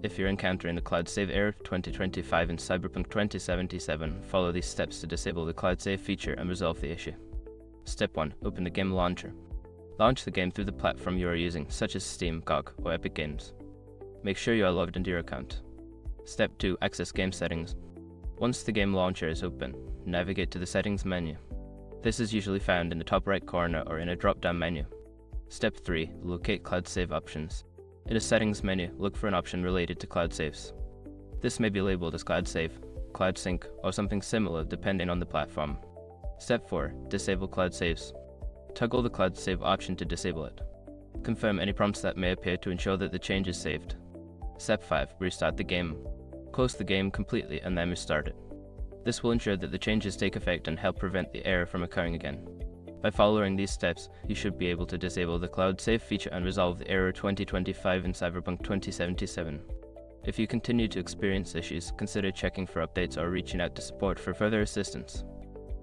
If you're encountering the cloud save error 2025 in Cyberpunk 2077, follow these steps to disable the cloud save feature and resolve the issue. Step 1. Open the game launcher. Launch the game through the platform you are using, such as Steam, GOG, or Epic Games. Make sure you are logged into your account. Step 2. Access game settings. Once the game launcher is open, navigate to the settings menu. This is usually found in the top right corner or in a drop-down menu. Step 3. Locate cloud save options. In the settings menu, look for an option related to cloud saves. This may be labeled as cloud save, cloud sync, or something similar depending on the platform. Step 4. Disable cloud saves. Toggle the cloud save option to disable it. Confirm any prompts that may appear to ensure that the change is saved. Step 5. Restart the game. Close the game completely and then restart it. This will ensure that the changes take effect and help prevent the error from occurring again. By following these steps, you should be able to disable the cloud save feature and resolve the error 2025 in Cyberpunk 2077. If you continue to experience issues, consider checking for updates or reaching out to support for further assistance.